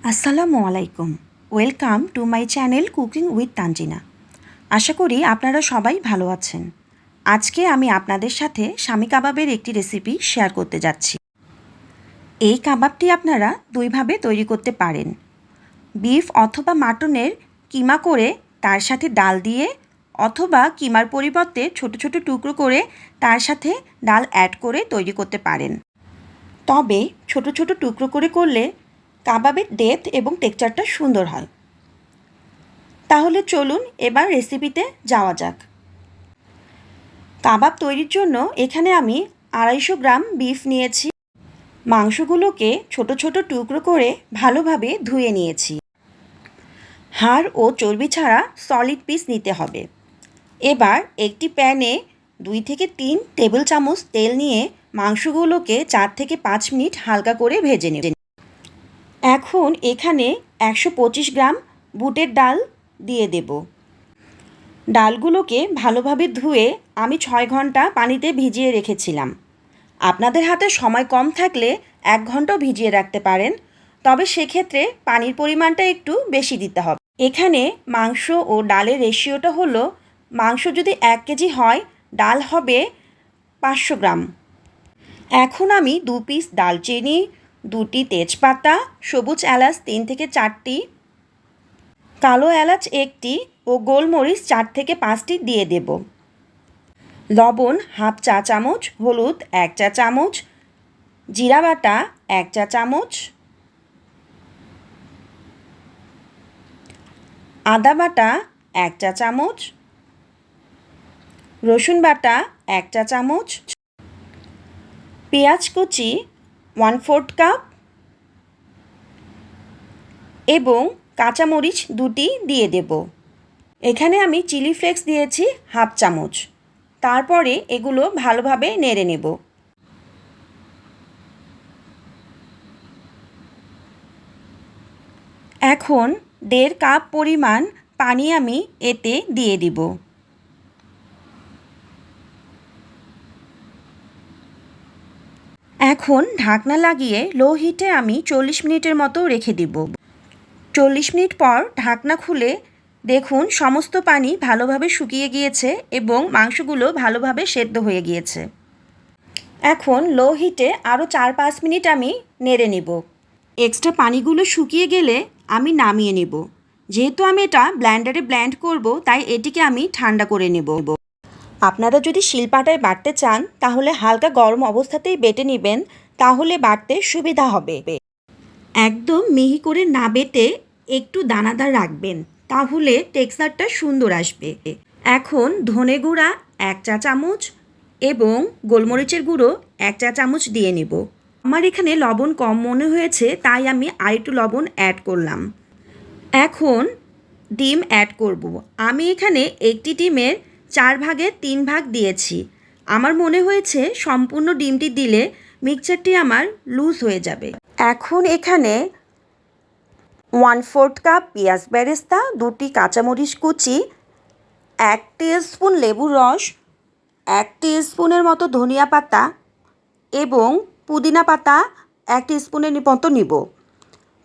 আসসালামু আলাইকুম। Welcome to my channel cooking with Tanjina. আশা করি আপনারা সবাই ভালো আছেন। আজকে আমি আপনাদের সাথে শামি কাবাবের একটি রেসিপি শেয়ার করতে যাচ্ছি। এই কাবাবটি আপনারা দুইভাবে তৈরি করতে পারেন। বিফ অথবা মাটনের কিমা করে তার সাথে ডাল দিয়ে, অথবা কিমার পরিবর্তে ছোট ছোট টুকরো করে তার সাথে ডাল অ্যাড করে তৈরি করতে পারেন। তবে ছোট ছোট টুকরো করে করলে কাবাবের ডেপথ এবং টেক্সচারটা সুন্দর হয়। তাহলে চলুন এবার রেসিপিতে যাওয়া যাক। কাবাব তৈরির জন্য এখানে আমি 250 গ্রাম বিফ নিয়েছি। মাংসগুলোকে ছোট ছোট টুকরো করে ভালোভাবে ধুয়ে নিয়েছি। হাড় ও চর্বি ছাড়া সলিড পিস নিতে হবে। এবার একটি প্যানে 2 থেকে 3 টেবিল চামচ তেল নিয়ে মাংসগুলোকে 4 থেকে 5 মিনিট হালকা করে ভেজে নেব। এখন এখানে 125 গ্রাম বুটের ডাল দিয়ে দেব। ডালগুলোকে ভালোভাবে ধুয়ে আমি 6 ঘন্টা পানিতে ভিজিয়ে রেখেছিলাম। আপনাদের হাতে সময় কম থাকলে 1 ঘন্টাও ভিজিয়ে রাখতে পারেন, তবে সেক্ষেত্রে পানির পরিমাণটা একটু বেশি দিতে হবে। এখানে মাংস ও ডালের রেশিওটা হলো, মাংস যদি 1 কেজি হয়, ডাল হবে 500 গ্রাম। এখন আমি 2 পিস দালচিনি, 2টি তেজপাতা, সবুজ এলাচ 3 থেকে 4টি, কালো এলাচ 1টি ও গোলমরিচ 4 থেকে 5টি দিয়ে দেব। লবণ হাফ চা চামচ, হলুদ 1 চা চামচ, জিরা বাটা 1 চা চামচ, আদা বাটা 1 চা চামচ, রসুন বাটা 1 চা চামচ, পেঁয়াজ কুচি 1/4 কাপ এবং কাঁচামরিচ 2টি দিয়ে দেব। এখানে আমি চিলি ফ্লেক্স দিয়েছি হাফ চামচ। তারপরে এগুলো ভালোভাবে নেড়ে নেব। এখন 1.5 কাপ পরিমাণ পানি আমি এতে দিয়ে দিব। এখন ঢাকনা লাগিয়ে লো হিটে আমি 40 মিনিটের মতো রেখে দিব। 40 মিনিট পর ঢাকনা খুলে দেখুন সমস্ত পানি ভালোভাবে শুকিয়ে গিয়েছে এবং মাংসগুলো ভালোভাবে সেদ্ধ হয়ে গিয়েছে। এখন লো হিটে আরও 4-5 মিনিট আমি নেড়ে নেব। এক্সট্রা পানিগুলো শুকিয়ে গেলে আমি নামিয়ে নেব। যেহেতু আমি এটা ব্লেন্ডারে ব্লেন্ড করব, তাই এটিকে আমি ঠান্ডা করে নেব। আপনারা যদি শিলপাটায় বাটতে চান তাহলে হালকা গরম অবস্থাতেই বেটে নেবেন, তাহলে বাটতে সুবিধা হবে। একদম মিহি করে না বেটে একটু দানাদার রাখবেন, তাহলে টেক্সচারটা সুন্দর আসবে। এখন ধনে গুঁড়া 1 চা চামচ এবং গোলমরিচের গুঁড়ো 1 চা চামচ দিয়ে নেব। আমার এখানে লবণ কম মনে হয়েছে, তাই আমি আরেকটু লবণ অ্যাড করলাম। এখন ডিম অ্যাড করব। আমি এখানে একটি ডিমের 4 ভাগের 3 ভাগ দিয়েছি। আমার মনে হয়েছে সম্পূর্ণ ডিমটি দিলে মিক্সচারটি আমার লুজ হয়ে যাবে। এখন এখানে 1/4 কাপ পেঁয়াজ বেরেস্তা, 2টি কাঁচামরিচ কুচি, 1 টিস্পুন লেবুর রস, 1 টিস্পুনের মতো ধনিয়া পাতা এবং পুদিনা পাতা 1 টিস্পুনের মতো নিব।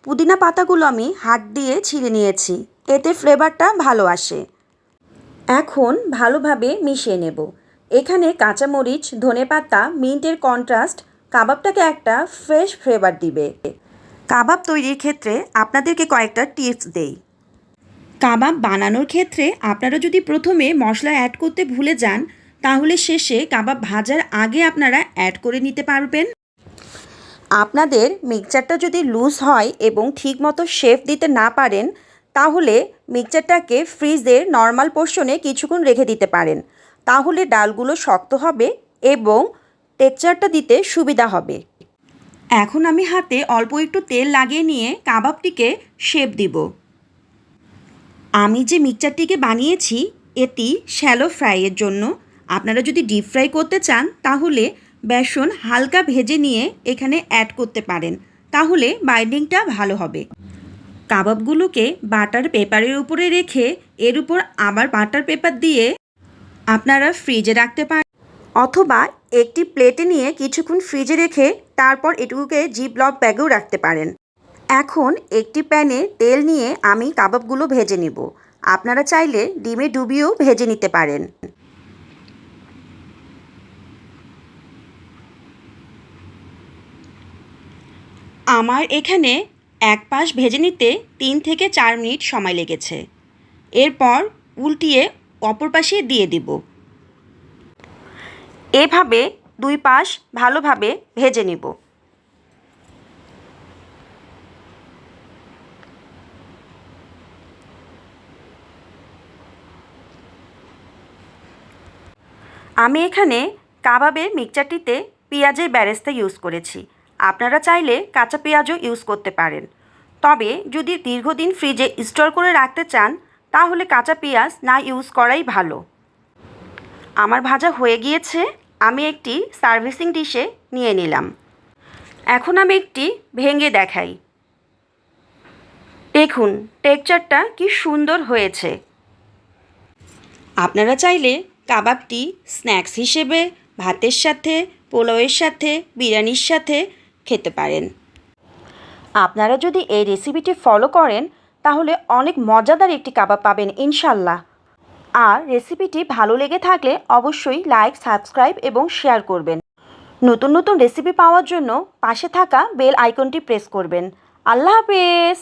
পুদিনা পাতাগুলো আমি হাত দিয়ে ছিলে নিয়েছি, এতে ফ্লেভারটা ভালো আসে। এখন ভালোভাবে মিশিয়ে নেব। এখানে কাঁচামরিচ, ধনেপাতা, মিন্টের কন্ট্রাস্ট কাবাবটাকে একটা ফ্রেশ ফ্লেভার দিবে। কাবাব তৈরির ক্ষেত্রে আপনাদেরকে কয়েকটা টিপস দেই। কাবাব বানানোর ক্ষেত্রে আপনারা যদি প্রথমে মশলা অ্যাড করতে ভুলে যান, তাহলে শেষে কাবাব ভাজার আগে আপনারা অ্যাড করে নিতে পারবেন। আপনাদের মিক্সচারটা যদি লুজ হয় এবং ঠিকমতো শেপ দিতে না পারেন, তাহলে মিক্সচারটাকে ফ্রিজের নর্মাল পোর্শনে কিছুক্ষণ রেখে দিতে পারেন। তাহলে ডালগুলো শক্ত হবে এবং টেক্সচারটা দিতে সুবিধা হবে। এখন আমি হাতে অল্প একটু তেল লাগিয়ে নিয়ে কাবাবটিকে শেপ দিব। আমি যে মিক্সচারটিকে বানিয়েছি এটি শ্যালো ফ্রাইয়ের জন্য। আপনারা যদি ডিপ ফ্রাই করতে চান তাহলে বেসন হালকা ভেজে নিয়ে এখানে অ্যাড করতে পারেন, তাহলে বাইন্ডিংটা ভালো হবে। কাবাবগুলোকে বাটার পেপারের উপরে রেখে এর উপর আবার বাটার পেপার দিয়ে আপনারা ফ্রিজে রাখতে পারেন, অথবা একটি প্লেটে নিয়ে কিছুক্ষণ ফ্রিজে রেখে তারপর এটুকুকে জিপলক ব্যাগেও রাখতে পারেন। এখন একটি প্যানে তেল নিয়ে আমি কাবাবগুলো ভেজে নিব। আপনারা চাইলে ডিমে ডুবিয়েও ভেজে নিতে পারেন। আমার এখানে এক পাশ ভেজে নিতে 3 থেকে 4 মিনিট সময় লেগেছে। এরপর উল্টিয়ে অপর পাশে দিয়ে দিব। এভাবে 2 পাশ ভালোভাবে ভেজে নিব। আমি এখানে কাবাবের মিক্সচারটিতে পেঁয়াজের বেরেস্তা ইউজ করেছি। আপনারা চাইলে কাঁচা পেঁয়াজও ইউজ করতে পারেন। তবে যদি দীর্ঘদিন ফ্রিজে স্টোর করে রাখতে চান তাহলে কাঁচা পেঁয়াজ না ইউজ করাই ভালো। আমার ভাজা হয়ে গিয়েছে, আমি একটি সার্ভিসিং ডিশে নিয়ে নিলাম। এখন আমি একটি ভেঙে দেখাই। দেখুন টেক্সচারটা কি সুন্দর হয়েছে। আপনারা চাইলে কাবাবটি স্ন্যাক্স হিসেবে ভাতের সাথে, পোলাওয়ের সাথে, বিরিয়ানির সাথে খেতে পারেন। আপনারা যদি এই রেসিপিটি ফলো করেন তাহলে অনেক মজাদার একটি কাবাব পাবেন ইনশাল্লাহ। আর রেসিপিটি ভালো লেগে থাকলে অবশ্যই লাইক, সাবস্ক্রাইব এবং শেয়ার করবেন। নতুন নতুন রেসিপি পাওয়ার জন্য পাশে থাকা বেল আইকনটি প্রেস করবেন। আল্লাহ হাফেজ।